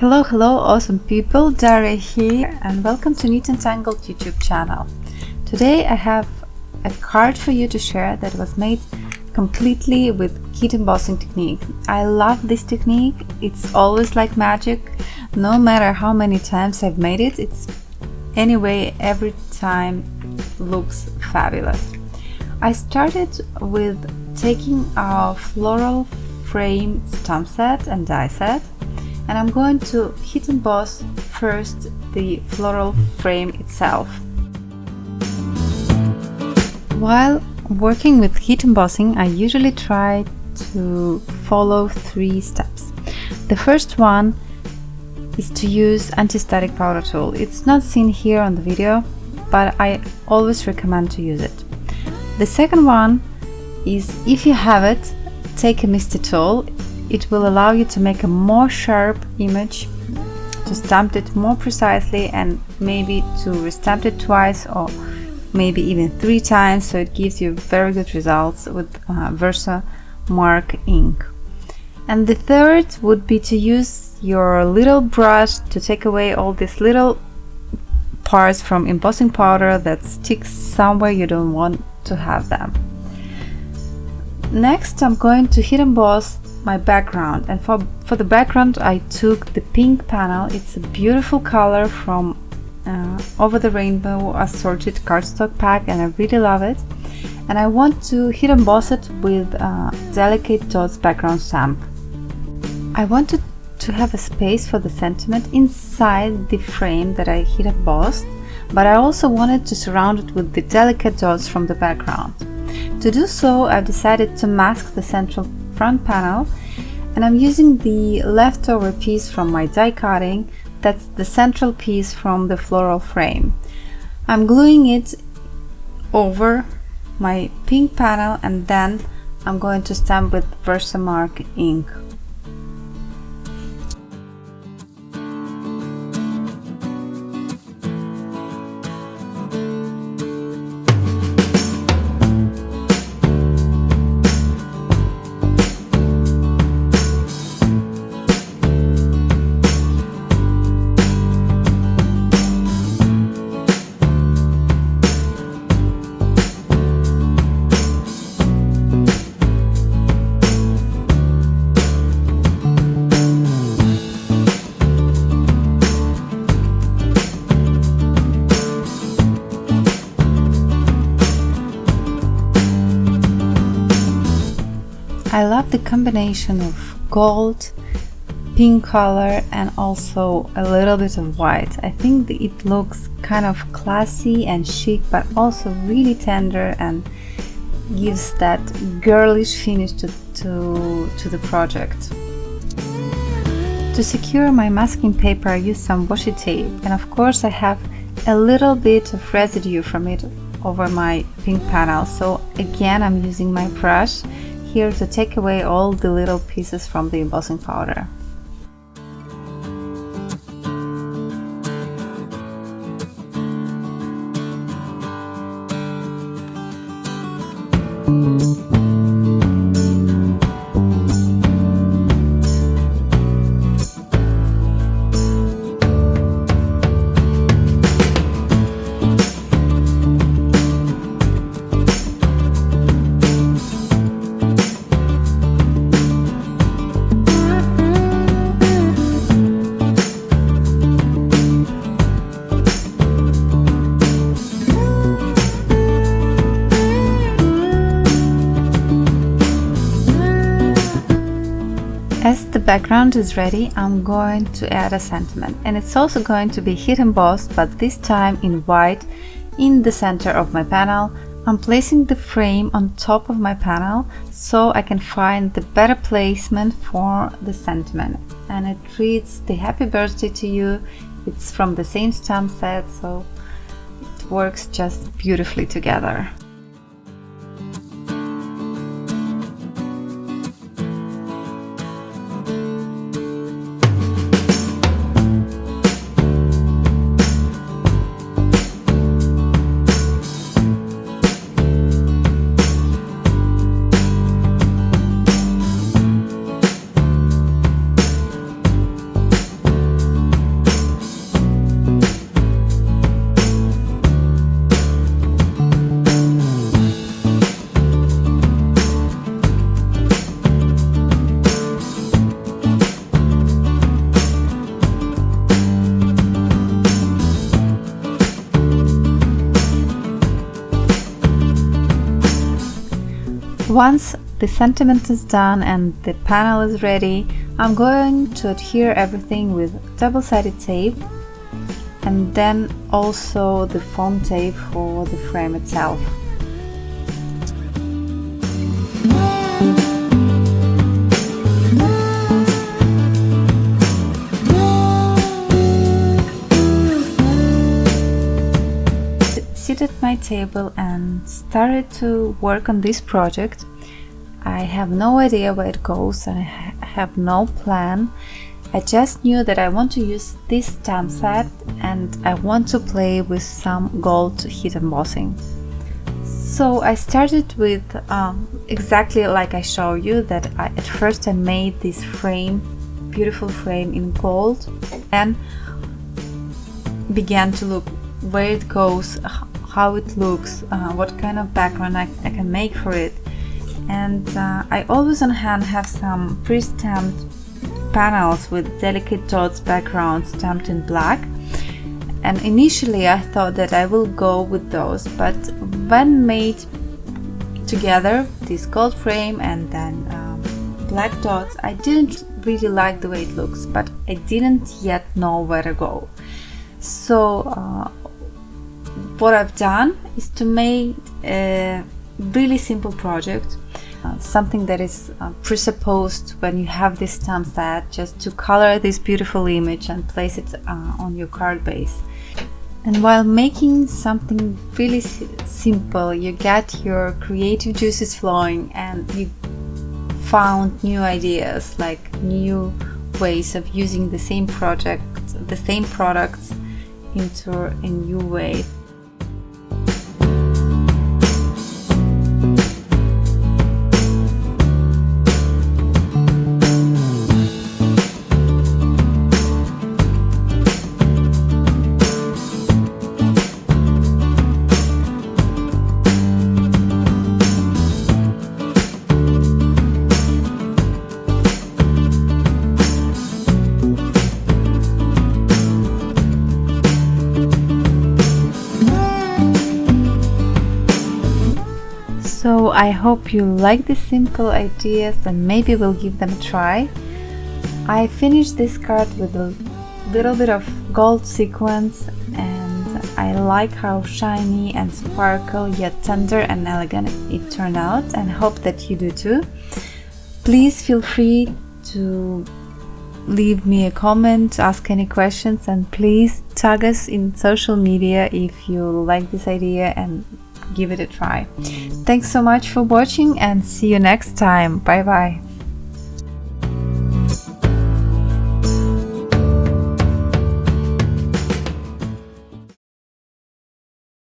Hello awesome people, Daria here and welcome to Neat and Tangled YouTube channel. Today I have a card for you to share that was made completely with kit embossing technique. I love this technique, it's always like magic. No matter how many times I've made it, every time looks fabulous. I started with taking a Floral Frame stamp set and die set, and I'm going to hit emboss first the floral frame itself. While working with heat embossing, I usually try to follow 3 steps. The first one is to use anti-static powder tool. It's not seen here on the video, but I always recommend to use it. The second one is, if you have it, take a misty tool. It will allow you to make a more sharp image, to stamp it more precisely, and maybe to restamp it twice or maybe even 3 times, so it gives you very good results with Versa Mark ink. And the third would be to use your little brush to take away all these little parts from embossing powder that sticks somewhere you don't want to have them. Next, I'm going to hit emboss my background, and for the background I took the pink panel. It's a beautiful color from Over the Rainbow assorted cardstock pack, and I really love it, and I want to hit emboss it with Delicate Dots background stamp. I wanted to have a space for the sentiment inside the frame that I hit embossed, but I also wanted to surround it with the delicate dots from the background. To do so, I've decided to mask the central front panel, and I'm using the leftover piece from my die cutting. That's the central piece from the floral frame. I'm gluing it over my pink panel, and then I'm going to stamp with Versamark ink. I love the combination of gold, pink color, and also a little bit of white. I think it looks kind of classy and chic, but also really tender and gives that girlish finish to the project. To secure my masking paper, I used some washi tape, and of course I have a little bit of residue from it over my pink panel, so again I'm using my brush here to take away all the little pieces from the embossing powder. As the background is ready, I'm going to add a sentiment, and it's also going to be hit embossed, but this time in white in the center of my panel. I'm placing the frame on top of my panel so I can find the better placement for the sentiment, and it reads "The Happy Birthday to You." It's from the same stamp set, so it works just beautifully together. Once the sentiment is done and the panel is ready, I'm going to adhere everything with double-sided tape and then also the foam tape for the frame itself. At my table and started to work on this project. I have no idea where it goes and I have no plan. I just knew that I want to use this stamp set and I want to play with some gold heat embossing. So I started with exactly like I showed you, that at first I made this frame, beautiful frame in gold, and began to look where it goes, how it looks, what kind of background I can make for it. And I always on hand have some pre-stamped panels with delicate dots background stamped in black, and initially I thought that I will go with those, but when made together, this gold frame and then black dots, I didn't really like the way it looks, but I didn't yet know where to go. So what I've done is to make a really simple project, something that is presupposed when you have this stamp set, just to color this beautiful image and place it on your card base. And while making something really simple, you get your creative juices flowing and you found new ideas, like new ways of using the same project, the same products into a new way. So I hope you like these simple ideas and maybe we'll give them a try. I finished this card with a little bit of gold sequins and I like how shiny and sparkle yet tender and elegant it turned out, and hope that you do too. Please feel free to leave me a comment, ask any questions, and please tag us in social media if you like this idea and give it a try. Thanks so much for watching and see you next time. Bye bye.